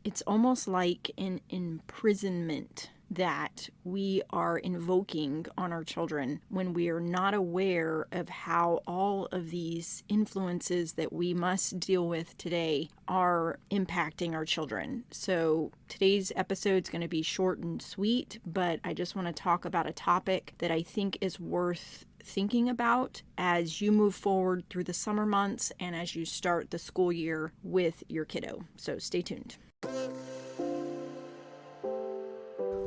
It's almost like an imprisonment that we are invoking on our children when we are not aware of how all of these influences that we must deal with today are impacting our children. So today's episode is going to be short and sweet, but I just want to talk about a topic that I think is worth thinking about as you move forward through the summer months and as you start the school year with your kiddo. So stay tuned.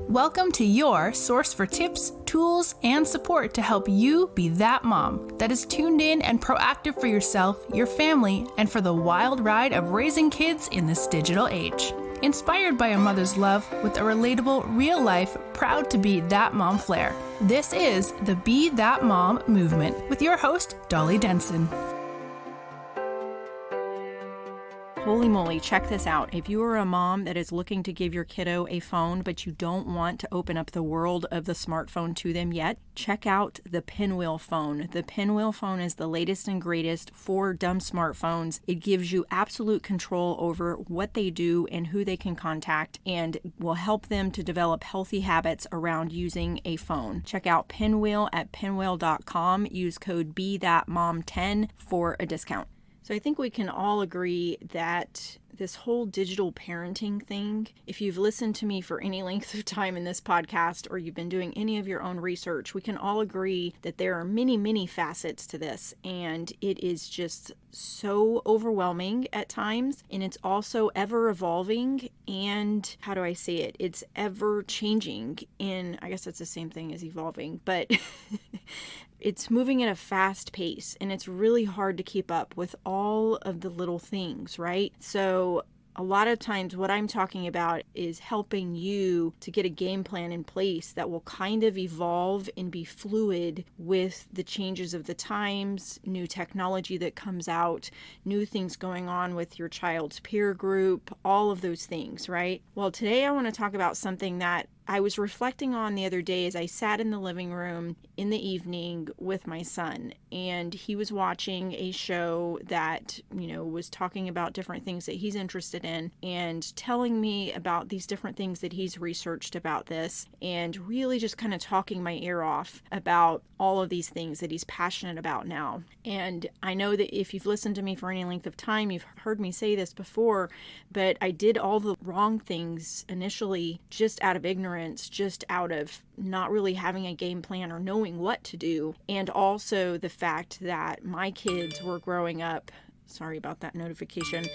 Welcome to your source for tips, tools, and support to help you be that mom that is tuned in and proactive for yourself, your family, and for the wild ride of raising kids in this digital age. Inspired by a mother's love with a relatable, real-life, proud to be that mom flair. This is the Be That Mom movement with your host, Dolly Denson. Holy moly, check this out. If you are a mom that is looking to give your kiddo a phone, but you don't want to open up the world of the smartphone to them yet, check out the Pinwheel phone. The Pinwheel phone is the latest and greatest for dumb smartphones. It gives you absolute control over what they do and who they can contact, and will help them to develop healthy habits around using a phone. Check out Pinwheel at pinwheel.com. Use code BeThatMom10 for a discount. So I think we can all agree that this whole digital parenting thing, if you've listened to me for any length of time in this podcast or you've been doing any of your own research, we can all agree that there are many, many facets to this, and it is just so overwhelming at times, and it's also ever evolving, and how do I say it? It's ever changing I guess that's the same thing as evolving, but it's moving at a fast pace, and it's really hard to keep up with all of the little things, right? So a lot of times what I'm talking about is helping you to get a game plan in place that will kind of evolve and be fluid with the changes of the times, new technology that comes out, new things going on with your child's peer group, all of those things, right? Well, today I want to talk about something that I was reflecting on the other day as I sat in the living room in the evening with my son, and he was watching a show that, was talking about different things that he's interested in and telling me about these different things that he's researched about this, and really just kind of talking my ear off about all of these things that he's passionate about now. And I know that if you've listened to me for any length of time, you've heard me say this before, but I did all the wrong things initially just out of ignorance, just out of not really having a game plan or knowing what to do. And also the fact that my kids were growing up. Sorry about that notification.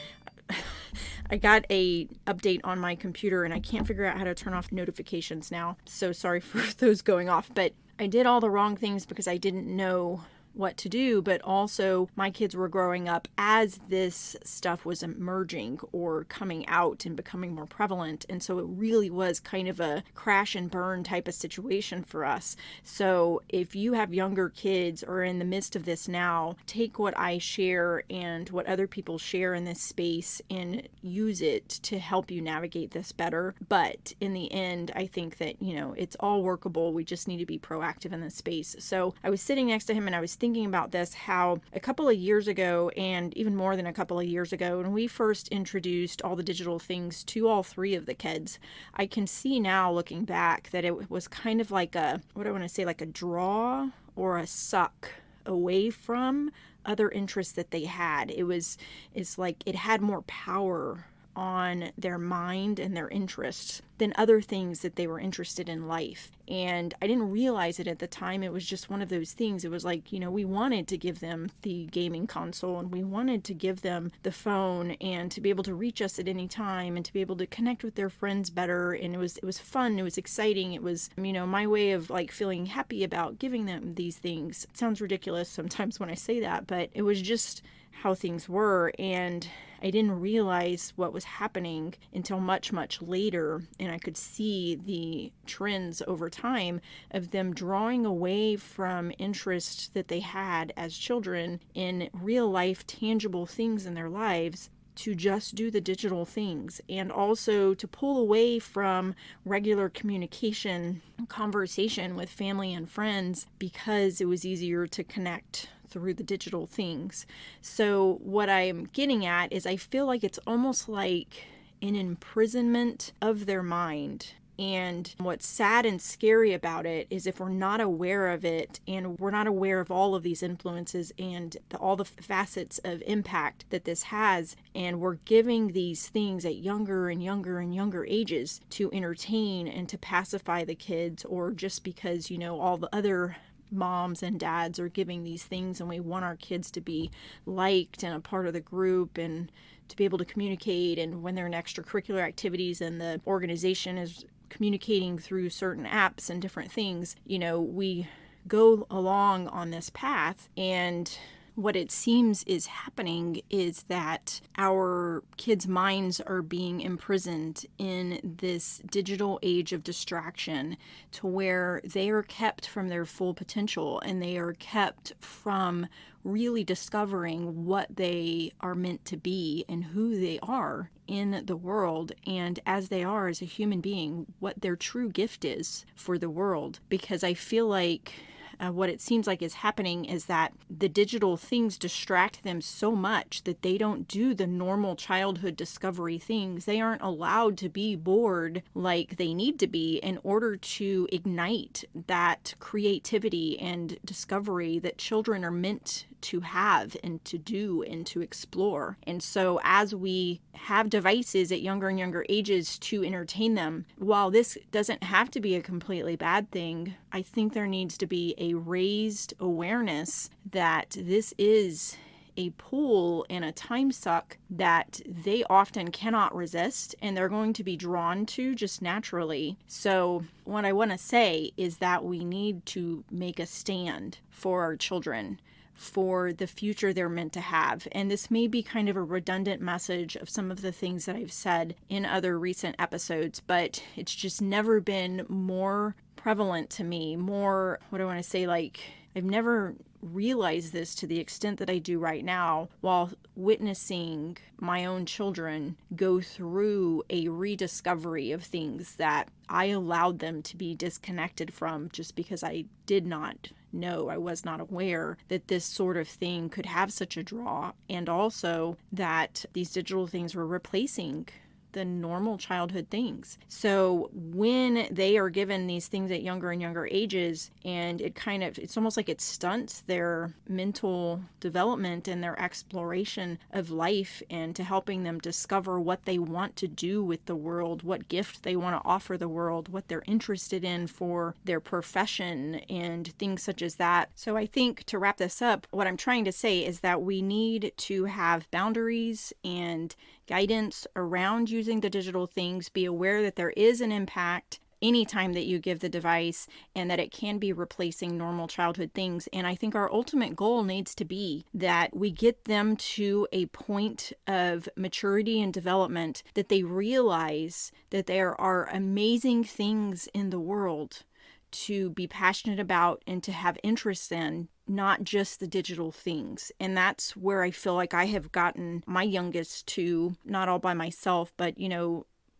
I got a update on my computer and I can't figure out how to turn off notifications now. So sorry for those going off, but I did all the wrong things because I didn't know what to do, but also my kids were growing up as this stuff was emerging or coming out and becoming more prevalent. And so it really was kind of a crash and burn type of situation for us. So if you have younger kids or are in the midst of this now, take what I share and what other people share in this space and use it to help you navigate this better. But in the end, I think that, it's all workable. We just need to be proactive in this space. So I was sitting next to him and I was thinking about this, how a couple of years ago, and even more than a couple of years ago, when we first introduced all the digital things to all three of the kids, I can see now looking back that it was kind of like like a draw or a suck away from other interests that they had. It's like it had more power on their mind and their interests than other things that they were interested in life. And I didn't realize it at the time. It was just one of those things. It was like, we wanted to give them the gaming console and we wanted to give them the phone and to be able to reach us at any time and to be able to connect with their friends better. And it was fun. It was exciting. It was, my way of like feeling happy about giving them these things. It sounds ridiculous sometimes when I say that, but it was just how things were. And I didn't realize what was happening until much, much later. And I could see the trends over time of them drawing away from interest that they had as children in real life, tangible things in their lives to just do the digital things, and also to pull away from regular communication, conversation with family and friends because it was easier to connect through the digital things. So what I'm getting at is I feel like it's almost like an imprisonment of their mind. And what's sad and scary about it is if we're not aware of it and we're not aware of all of these influences and all the facets of impact that this has, and we're giving these things at younger and younger and younger ages to entertain and to pacify the kids, or just because, all the other moms and dads are giving these things and we want our kids to be liked and a part of the group and to be able to communicate, and when they're in extracurricular activities and the organization is communicating through certain apps and different things, we go along on this path. And what it seems is happening is that our kids' minds are being imprisoned in this digital age of distraction, to where they are kept from their full potential and they are kept from really discovering what they are meant to be and who they are in the world, and as they are as a human being, what their true gift is for the world. Because I feel like what it seems like is happening is that the digital things distract them so much that they don't do the normal childhood discovery things. They aren't allowed to be bored like they need to be in order to ignite that creativity and discovery that children are meant to have and to do and to explore. And so as we have devices at younger and younger ages to entertain them, while this doesn't have to be a completely bad thing, I think there needs to be a raised awareness that this is a pull and a time suck that they often cannot resist and they're going to be drawn to just naturally. So what I want to say is that we need to make a stand for our children, for the future they're meant to have. And this may be kind of a redundant message of some of the things that I've said in other recent episodes, but it's just never been more prevalent to me, I've never realized this to the extent that I do right now while witnessing my own children go through a rediscovery of things that I allowed them to be disconnected from just because I did not know, I was not aware that this sort of thing could have such a draw, and also that these digital things were replacing the normal childhood things. So when they are given these things at younger and younger ages, and it's almost like it stunts their mental development and their exploration of life, and to helping them discover what they want to do with the world, what gift they want to offer the world, what they're interested in for their profession and things such as that. So I think, to wrap this up, what I'm trying to say is that we need to have boundaries and guidance around using the digital things. Be aware that there is an impact anytime that you give the device, and that it can be replacing normal childhood things. And I think our ultimate goal needs to be that we get them to a point of maturity and development that they realize that there are amazing things in the world to be passionate about and to have interest in, not just the digital things. And that's where I feel like I have gotten my youngest to, not all by myself, but,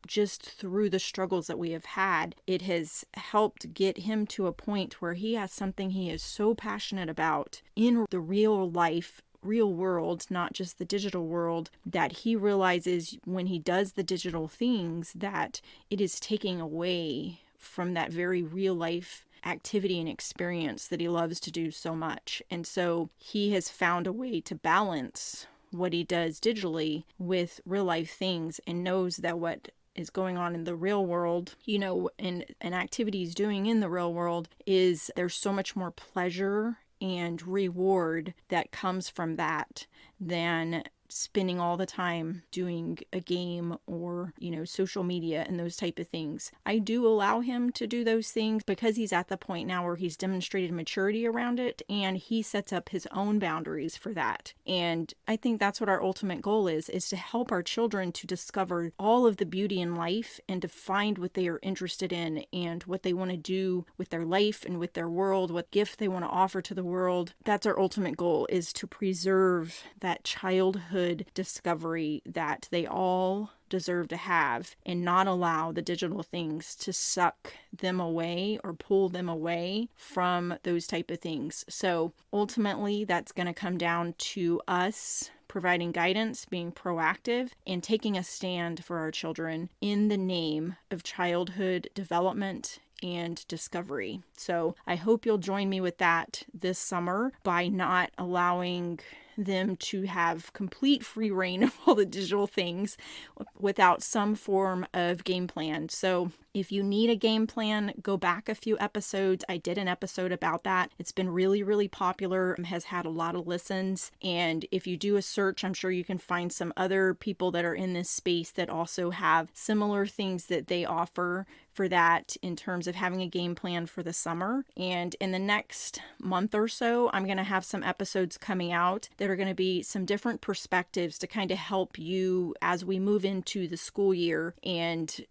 just through the struggles that we have had, it has helped get him to a point where he has something he is so passionate about in the real life, real world, not just the digital world, that he realizes when he does the digital things that it is taking away from that very real life activity and experience that he loves to do so much. And so he has found a way to balance what he does digitally with real life things, and knows that what is going on in the real world, and activities doing in the real world, is there's so much more pleasure and reward that comes from that than spending all the time doing a game or, social media and those type of things. I do allow him to do those things because he's at the point now where he's demonstrated maturity around it, and he sets up his own boundaries for that. And I think that's what our ultimate goal is to help our children to discover all of the beauty in life and to find what they are interested in and what they want to do with their life and with their world, what gift they want to offer to the world. That's our ultimate goal, is to preserve that childhood discovery that they all deserve to have, and not allow the digital things to suck them away or pull them away from those type of things. So ultimately, that's going to come down to us providing guidance, being proactive, and taking a stand for our children in the name of childhood development and discovery. So I hope you'll join me with that this summer by not allowing them to have complete free reign of all the digital things without some form of game plan. So if you need a game plan, go back a few episodes. I did an episode about that. It's been really, really popular, has had a lot of listens. And if you do a search, I'm sure you can find some other people that are in this space that also have similar things that they offer for that in terms of having a game plan for the summer. And in the next month or so, I'm going to have some episodes coming out that are going to be some different perspectives to kind of help you as we move into the school year and,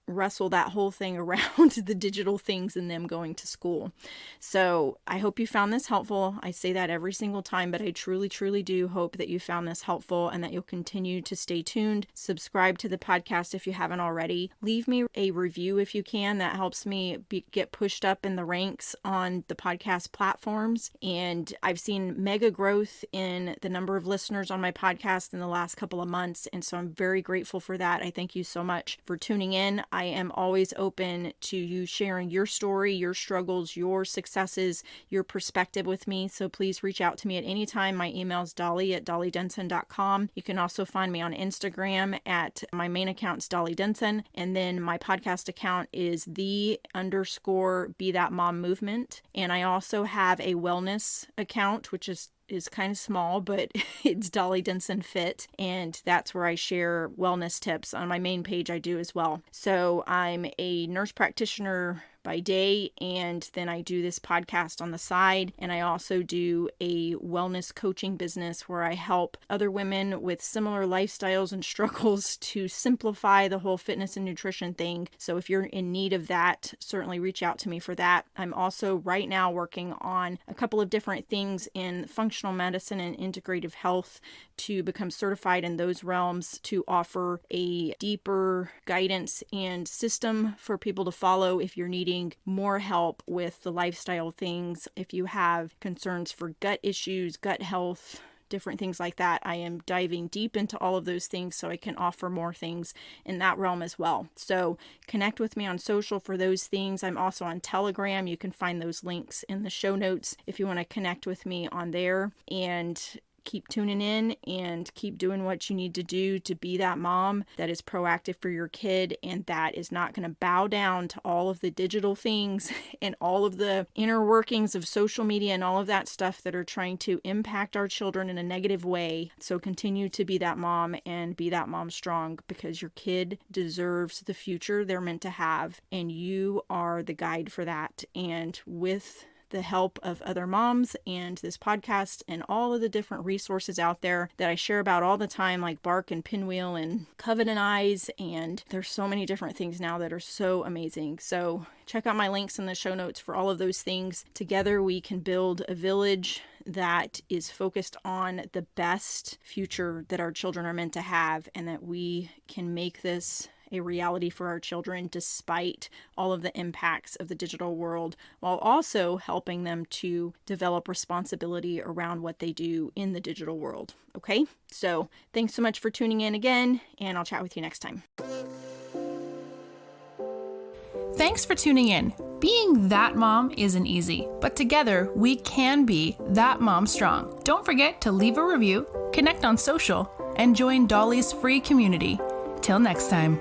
wrestle that whole thing around the digital things and them going to school. So I hope you found this helpful. I say that every single time, but I truly, truly do hope that you found this helpful and that you'll continue to stay tuned. Subscribe to the podcast if you haven't already. Leave me a review if you can. That helps me get pushed up in the ranks on the podcast platforms. And I've seen mega growth in the number of listeners on my podcast in the last couple of months. And so I'm very grateful for that. I thank you so much for tuning in. I am always open to you sharing your story, your struggles, your successes, your perspective with me. So please reach out to me at any time. My email is dolly@dollydenson.com. You can also find me on Instagram at my main account's Dolly Denson. And then my podcast account is _Be That Mom Movement. And I also have a wellness account, which is kind of small, but it's Dolly Denson Fit, and that's where I share wellness tips. On my main page I do as well. So I'm a nurse practitioner by day, and then I do this podcast on the side, and I also do a wellness coaching business where I help other women with similar lifestyles and struggles to simplify the whole fitness and nutrition thing. So if you're in need of that, certainly reach out to me for that. I'm also right now working on a couple of different things in functional medicine and integrative health to become certified in those realms to offer a deeper guidance and system for people to follow if you're needing more help with the lifestyle things. If you have concerns for gut issues, gut health, different things like that, I am diving deep into all of those things so I can offer more things in that realm as well. So connect with me on social for those things. I'm also on Telegram. You can find those links in the show notes if you want to connect with me on there. And keep tuning in and keep doing what you need to do to be that mom that is proactive for your kid and that is not going to bow down to all of the digital things and all of the inner workings of social media and all of that stuff that are trying to impact our children in a negative way. So continue to be that mom and be that mom strong, because your kid deserves the future they're meant to have, and you are the guide for that. And with the help of other moms and this podcast and all of the different resources out there that I share about all the time, like Bark and Pinwheel and Covenant Eyes, and there's so many different things now that are so amazing. So check out my links in the show notes for all of those things. Together we can build a village that is focused on the best future that our children are meant to have, and that we can make this a reality for our children despite all of the impacts of the digital world, while also helping them to develop responsibility around what they do in the digital world. Okay? So thanks so much for tuning in again, and I'll chat with you next time. Thanks for tuning in. Being that mom isn't easy, but together we can be that mom strong. Don't forget to leave a review, connect on social, and join Dolly's free community. Till next time.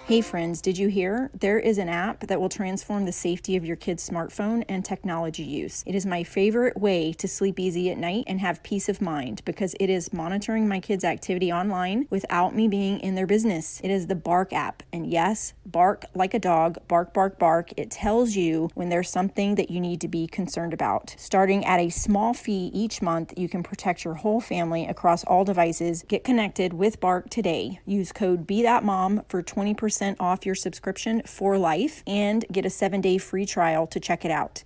Hey friends, did you hear? There is an app that will transform the safety of your kid's smartphone and technology use. It is my favorite way to sleep easy at night and have peace of mind, because it is monitoring my kids' activity online without me being in their business. It is the Bark app. And yes, bark like a dog, bark, bark, bark. It tells you when there's something that you need to be concerned about. Starting at a small fee each month, you can protect your whole family across all devices. Get connected with Bark today. Use code BeThatMom for 20% off your subscription for life and get a 7-day free trial to check it out.